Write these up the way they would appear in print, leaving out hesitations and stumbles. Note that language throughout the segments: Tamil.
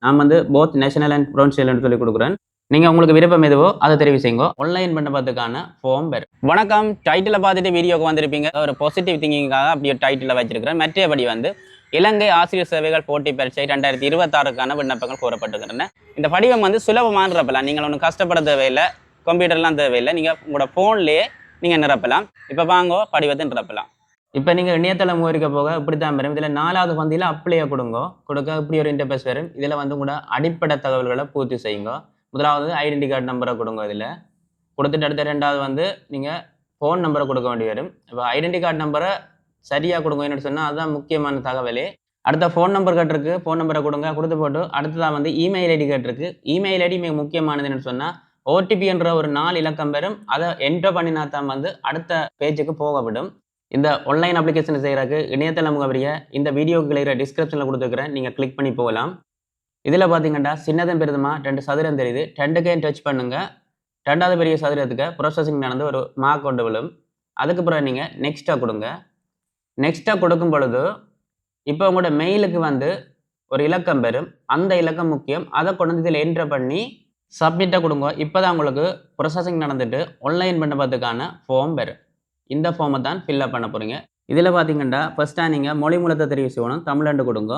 நான் வந்து போத் நேஷனல் அண்ட் ப்ரொவின்சியல்னு சொல்லி கொடுக்குறேன். நீங்கள் உங்களுக்கு விருப்பம் எதுவோ அதை தெரிவு செய்யுங்க. ஆன்லைன் பண்ணுறதுக்கான ஃபார்ம் வரும். வணக்கம். டைட்டிலை பார்த்துட்டு வீடியோக்கு வந்திருப்பீங்க. ஒரு பாசிட்டிவ் திங்கிங்காக அப்படியே டைட்டிலை வச்சிருக்கிறேன். மற்றபடி வந்து இலங்கை ஆசிரியர் சேவைகள் போட்டி பரீட்சை 2026க்கான விண்ணப்பங்கள் கோரப்பட்டிருக்கின்றன. இந்த படிவம் வந்து சுலபமாக நிரப்பலாம். நீங்கள் ஒன்றும் கஷ்டப்பட தேவையில்லை, கம்ப்யூட்டர்லாம் தேவையில்லை. நீங்கள் உங்களோட ஃபோன்லேயே நீங்கள் நிரப்பலாம். இப்போ வாங்கோ படிவத்தை நிரப்பலாம். இப்போ நீங்கள் இணையதளம் முகவரிக்க போக இப்படி தான் வரும். இதில் 4வது பந்தியில் அப்ளையை கொடுக்க இப்படி ஒரு இன்டர்பேஸ் வரும். இதில் வந்து உங்களோட அடிப்படை தகவல்களை பூர்த்தி செய்யுங்க. முதலாவது ஐடென்டி கார்டு நம்பரை கொடுங்க. இதில் கொடுத்துட்டு அடுத்த 2வது வந்து நீங்கள் ஃபோன் நம்பரை கொடுக்க வேண்டி வரும். இப்போ ஐடென்டி கார்டு நம்பரை சரியாக கொடுங்க. என்னென்னு சொன்னால் அதுதான் முக்கியமான தகவலே. அடுத்த ஃபோன் நம்பர் கேட்டிருக்கு, ஃபோன் நம்பரை கொடுங்க. கொடுத்து போட்டு அடுத்ததாக வந்து இமெயில் ஐடி கேட்டிருக்கு. இமெயில் ஐடி மிக முக்கியமானது என்னென்னு சொன்னால் ஓடிபி என்ற ஒரு 4 இலக்கம் வரும். அதை என்டர் பண்ணினா தான் வந்து அடுத்த பேஜுக்கு போகப்படும். இந்த ஆன்லைன் அப்ளிகேஷன் செய்கிறதுக்கு இணையதள முகவரியை இந்த வீடியோக்கு இருக்கிற டிஸ்கிரிப்ஷனில் கொடுத்துருக்கிறேன். நீங்கள் கிளிக் பண்ணி போகலாம். இதில் பார்த்தீங்கன்னா சின்னதும் பெரிதுமா 2 சதுரம் தெரியுது. 2க்கே டச் பண்ணுங்கள். 2வது பெரிய சதுரத்துக்கு ப்ராசஸிங் நடந்து ஒரு மார்க் கொண்டு விழும். அதுக்கு பிறகு நீங்கள் நெக்ஸ்ட்டாக கொடுங்க. நெக்ஸ்ட்டாக கொடுக்கும் பொழுது இப்போ உங்களோட மெயிலுக்கு வந்து ஒரு இலக்கம் பெறும். அந்த இலக்கம் முக்கியம். அதை கொண்டு வந்து இதில் என்டர் பண்ணி சப்மிட்டாக கொடுங்க. இப்போ தான் உங்களுக்கு ப்ராசஸிங் நடந்துட்டு ஆன்லைன் பண்ணுறதுக்கான ஃபார்ம் வரும். இந்த ஃபார்மை தான் ஃபில்அப் பண்ண போகிறீங்க. இதில் பார்த்தீங்கன்னா ஃபஸ்ட்டாக நீங்கள் மொழி மூலத்தை தெரிவு செய்யணும். தமிழ்ண்டு கொடுங்க.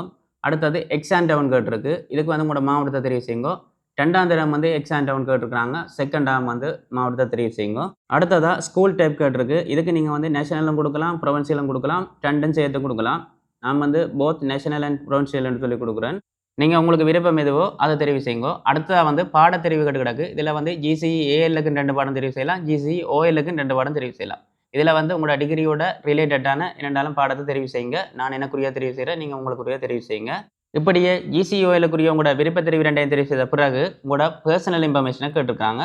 அடுத்தது எக்ஸாம் டவுன் கேட்டிருக்கு. இதுக்கு வந்து உங்களோட மாவட்டத்தை தெரிவு செய்யுங்க. 2ஆம் தரம் வந்து எக்ஸாம் டவுன் கேட்டிருக்கிறாங்க. 2nd டேர்ம் வந்து மாவட்டத்தை தெரிவு செய்யுங்க. அடுத்ததாக ஸ்கூல் டைப் கேட்டிருக்கு. இதுக்கு நீங்கள் வந்து நேஷனலும் கொடுக்கலாம், ப்ரொவின்சியலும் கொடுக்கலாம், 2ம் சேர்த்து கொடுக்கலாம். நான் வந்து போத் நேஷனல் அண்ட் ப்ரொவின்சியல்னு சொல்லி கொடுக்குறேன். நீங்கள் உங்களுக்கு விருப்பம் எதுவோ அதை தெரிவு செய்யுங்க. அடுத்ததாக வந்து பாடத்தெரிவு கேட்டு கிடக்கு. இதில் வந்து GCE ALக்கு 2 பாடம் தெரிவு செய்யலாம், GCE OLக்கு 2 பாடம் தெரிவு செய்யலாம். இதில் வந்து உங்களோட டிகிரியோட ரிலேட்டடான இரண்டாலும் பாடத்தை தெரிவு செய்யுங்க. நான் எனக்குரிய தெரிவு செய்கிறேன், நீங்கள் உங்களுக்குரிய தெரிவு செய்யுங்க. இப்படியே GCOLக்குரிய உங்களோட விருப்ப தெரிவு 2ஐயும் தெரிவு செய்த பிறகு உங்களோட பர்சனல் இன்ஃபர்மேஷனை கேட்டிருக்காங்க.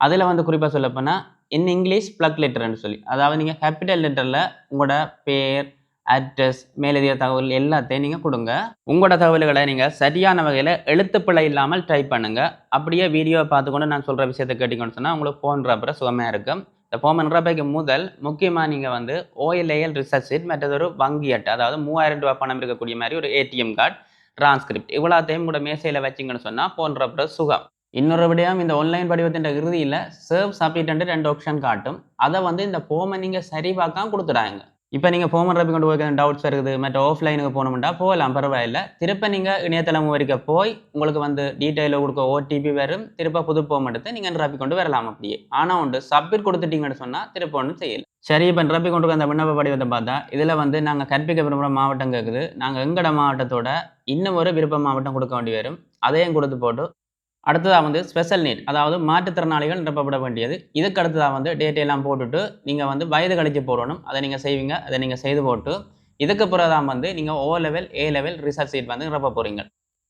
அதில் வந்து குறிப்பாக சொல்லப்போனால் இன் இங்கிலீஷ் ப்ளக் லெட்டர்னு சொல்லி, அதாவது நீங்கள் கேபிட்டல் லெட்டரில் உங்களோட பேர், அட்ரஸ், மேலதிக தகவல் எல்லாத்தையும் நீங்கள் கொடுங்க. உங்களோட தகவல்களை நீங்கள் சரியான வகையில் எழுத்துப்பிழை இல்லாமல் டைப் பண்ணுங்கள். அப்படியே வீடியோவை பார்த்துக்கொண்டு நான் சொல்கிற விஷயத்தை கேட்டிங்கன்னு சொன்னால் உங்களுக்கு ஃபோன் அப்புறம் சுகமாக இருக்கும். இந்த ஃபார்ம் பண்ணுறப்பைக்கு முதல் முக்கியமாக நீங்கள் வந்து OLAL ரிசர்ச் ஷீட், மற்றது ஒரு வங்கி அட்டை, அதாவது 3000 ரூபா பணம் இருக்கக்கூடிய மாதிரி ஒரு ATM கார்டு, டிரான்ஸ்கிரிப்ட், இவ்வளோத்தையும் கூட மேசையில் வச்சிங்கன்னு சொன்னால் போன்றப்ப சுகம். இன்னொரு விடயம், இந்த ஆன்லைன் படிவத்தின் இறுதியில் சர்வ் சப்மிட் 2 ஆப்ஷன் காட்டும். அதை வந்து இந்த ஃபார்மை நீங்கள் சரி பார்க்காம கொடுத்துடாங்க. இப்போ நீங்கள் ஃபார்ம் ரப்பி கொண்டு போய் டவுட்ஸ் இருக்குது, மற்ற ஆஃப்லைனுக்கு போகணும்னா போகலாம், பரவாயில்லை. திருப்ப நீங்கள் இணையதளம் வரைக்கும் போய் உங்களுக்கு வந்து டீட்டெயிலில் கொடுக்க OTP வரும். திருப்ப புது ஃபார்ம் எடுத்து நீங்கள் ரப்பி கொண்டு வரலாம். அப்படியே ஆனால் உண்டு சப்மிட் கொடுத்துட்டீங்கன்னு சொன்னால் திருப்ப ஒன்றும் செய்யலை. சரி, இப்போ ரப்பி கொண்டு அந்த விண்ணப்ப படிவத்தை பார்த்தா இதில் வந்து நாங்கள் கற்பிக்க விரும்புகிற மாவட்டம் கேட்குது. நாங்கள் எங்களோட மாவட்டத்தோட இன்னும் ஒரு விருப்ப மாவட்டம் கொடுக்க வேண்டி வரும். அதையும் கொடுத்து போட்டு அடுத்ததாக வந்து ஸ்பெஷல் நீட், அதாவது மாற்றுத்திறனாளிகள் நிரப்பப்பட வேண்டியது. இதுக்கு அடுத்ததாக வந்து டேட்டையெல்லாம் போட்டுட்டு நீங்கள் வந்து வயது கழிச்சு போடணும். அதை நீங்கள் செய்வீங்க. அதை நீங்கள் செய்து போட்டு இதுக்கு பிறகு தான் வந்து நீங்கள் O level A level research sheet வந்து நிரப்ப போகிறீங்க.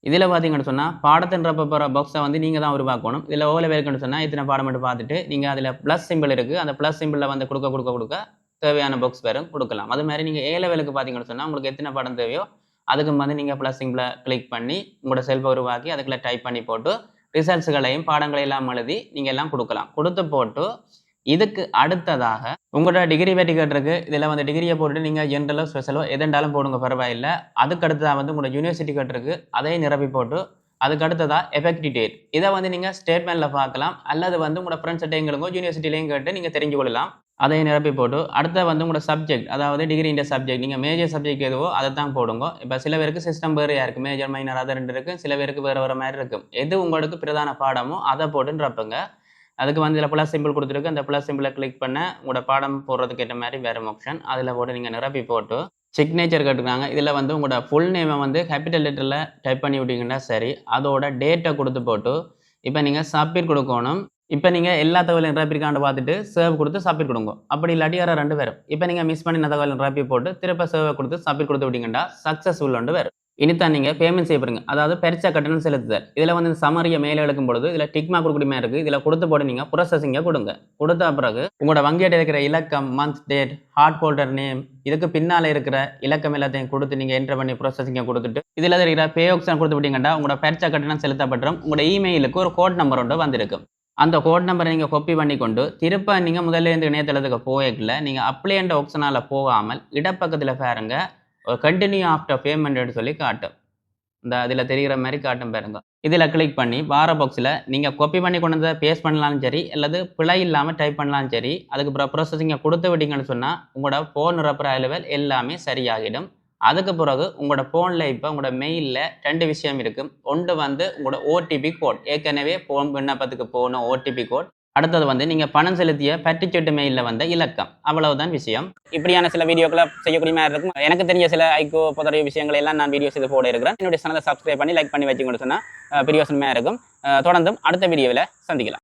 இதில் பார்த்தீங்கன்னு சொன்னால் பாடத்தை நிரப்ப போகிற பாக்ஸை வந்து நீங்கள் தான் உருவாக்கணும். இதில் O லெவலுக்குன்னு சொன்னால் இத்தனை பாடம் மட்டும் பார்த்துட்டு நீங்கள் அதில் ப்ளஸ் சிம்பிள் இருக்குது. அந்த ப்ளஸ் சிம்பிளில் வந்து கொடுக்க தேவையான பாக்ஸ் வரும், கொடுக்கலாம். அது மாதிரி நீங்கள் A லெவலுக்கு பார்த்தீங்கன்னு சொன்னால் உங்களுக்கு எத்தனை பாடம் தேவையோ அதுக்கு வந்து நீங்கள் ப்ளஸ் சிம்பிளை கிளிக் பண்ணி உங்களோட செல்ஃபை உருவாக்கி அதுக்குள்ளே டைப் பண்ணி போட்டு ரிசல்ட்ஸ்களையும் பாடங்களையெல்லாம் எழுதி நீங்கள் எல்லாம் கொடுக்கலாம். கொடுத்து போட்டு இதுக்கு அடுத்ததாக உங்களோட டிகிரி வெட்டி கேட்டிருக்கு. இதில் வந்து டிகிரியை போட்டுட்டு நீங்கள் ஜென்ரலோ ஸ்பெஷலோ எதெண்டாலும் போடுங்க, பரவாயில்லை. அதுக்கு அடுத்ததாக வந்து உங்களோட யூனிவர்சிட்டி கேட்டிருக்கு. அதையும் நிரப்பி போட்டு அதுக்கு அடுத்ததாக எஃபெக்டிவ் டேட், இதை வந்து நீங்கள் ஸ்டேட்மெண்ட்டில் பார்க்கலாம், அல்லது வந்து உங்களோட ஃப்ரெண்ட்ஸ் எங்களுக்கோ யூனிவர்சிட்டிலையும் கேட்டு நீங்கள் தெரிஞ்சு கொள்ளலாம். அதையும் நிரப்பி போட்டு அடுத்த வந்து உங்களோட சப்ஜெக்ட், அதாவது டிகிரி இந்த சப்ஜெக்ட் நீங்கள் மேஜர் சப்ஜெக்ட் எதுவோ அதை தான் போடுங்க. இப்போ சில பேருக்கு சிஸ்டம் வேறையாக இருக்குது, மேஜர் மைனர் அதை 2 இருக்குது. சில பேருக்கு வேறு மாதிரி இருக்கும். எது உங்களுக்கு பிரதான பாடமோ அதை போட்டு நிரப்புங்க. அதுக்கு வந்து இதில் ப்ளஸ் சிம்பிள் கொடுத்துருக்கு. அந்த ப்ளஸ் சிம்பிளை கிளிக் பண்ண உங்களோட பாடம் போடுறதுக்கு ஏற்ற மாதிரி வேறு ஆப்ஷன் அதில் போட்டு நீங்கள் நிரப்பி போட்டு சிக்னேச்சர் கேட்டுருக்காங்க. இதில் வந்து உங்களோட ஃபுல் நேமை வந்து கேபிட்டல் லெட்டரில் டைப் பண்ணி விட்டீங்கன்னா சரி. அதோட டேட்டை கொடுத்து போட்டு இப்போ நீங்கள் சப்மிட் கொடுக்கணும். இப்போ நீங்கள் எல்லா தகவலையும் நிரப்பிருக்காண்டு பார்த்துட்டு சேவ் கொடுத்து சப்மிட் கொடுங்க. அப்படி இல்லாட்டி யாரோ 2 பேரும் இப்போ நீங்கள் மிஸ் பண்ணின தகவலை நிரப்பி போட்டு திருப்ப சேவை கொடுத்து சப்மிட் கொடுத்து விட்டீங்கன்னா சக்ஸஸ்ஃபுல் ஒன்று வரும். இனித்தான் நீங்கள் பேமெண்ட் செய்ய போகிறீங்க, அதாவது பரீட்சை கட்டணம் செலுத்துதல். இதில் வந்து சமரியை மேலே எழுக்கும் பொழுது இதில் டிக்மா கொடுக்கணுமே இருக்குது. இதில் கொடுத்து போட்டு நீங்கள் ப்ராசஸிங்கை கொடுங்க. கொடுத்த பிறகு உங்களோட வங்கியிட்ட இருக்கிற இலக்கம், month, date, card holder name, இதுக்கு பின்னால் இருக்கிற இலக்கம் எல்லாத்தையும் கொடுத்து நீங்கள் என்ட்ரு பண்ணி ப்ராசஸிங்கை கொடுத்துட்டு இதில் இருக்கிற பே ஆப்ஷன் கொடுத்து விட்டீங்கன்னா உங்களோட பரீட்சை கட்டணம் செலுத்தப்பட்டுரும். உங்களோட இமெயிலுக்கு ஒரு கோட் நம்பர் ஒன்று வந்திருக்கும். அந்த கோட் நம்பரை நீங்கள் காப்பி பண்ணி கொண்டு திருப்ப நீங்கள் முதல்ல இருந்து இணையதளத்துக்கு போகல நீங்கள் அப்ளை என்ற ஆப்ஷனால் போகாமல் இடப்பக்கத்தில் பாருங்க, ஒரு கண்டினியூ ஆஃப்டர் பேமெண்ட் சொல்லி காட்டும். இந்த அதில் தெரிகிற மாதிரி காட்டும் பாருங்க. இதில் கிளிக் பண்ணி வார பாக்ஸில் நீங்கள் காப்பி பண்ணி கொண்டு வந்து பேஸ்ட் பண்ணலாலும் சரி, அல்லது பிழை இல்லாமல் டைப் பண்ணலாம் சரி. அதுக்கப்புறம் ப்ராசஸிங்கை கொடுத்து விட்டீங்கன்னு சொன்னால் உங்களோட ஃபோன் நிரப்புற லெவல் எல்லாமே சரியாகிடும். அதுக்கு பிறகு உங்களோட ஃபோனில் இப்போ உங்களோட மெயிலில் 2 விஷயம் இருக்குது. ஒன்று வந்து உங்களோட ஓடிபி கோட், ஏற்கனவே ஃபோன் விண்ணப்பத்துக்கு போகணும் ஓடிபி கோட். அடுத்தது வந்து நீங்கள் பணம் செலுத்திய பட்டிச்செட்டு மெயிலில் வந்த இலக்கம். அவ்வளவுதான் விஷயம். இப்படியான சில வீடியோக்களை செய்யக்கூடிய மாதிரி இருக்கும். எனக்கு தெரிஞ்ச சில ஐக்கோ புதறிய விஷயங்களை எல்லாம் நான் வீடியோஸ் இது போட இருக்கிறேன். என்னுடைய சேனலை சப்ஸ்கிரைப் பண்ணி லைக் பண்ணி வச்சுக்கொண்டு சொன்னால் பிரியோசனமாக இருக்கும். தொடர்ந்தும் அடுத்த வீடியோவில் சந்திக்கலாம்.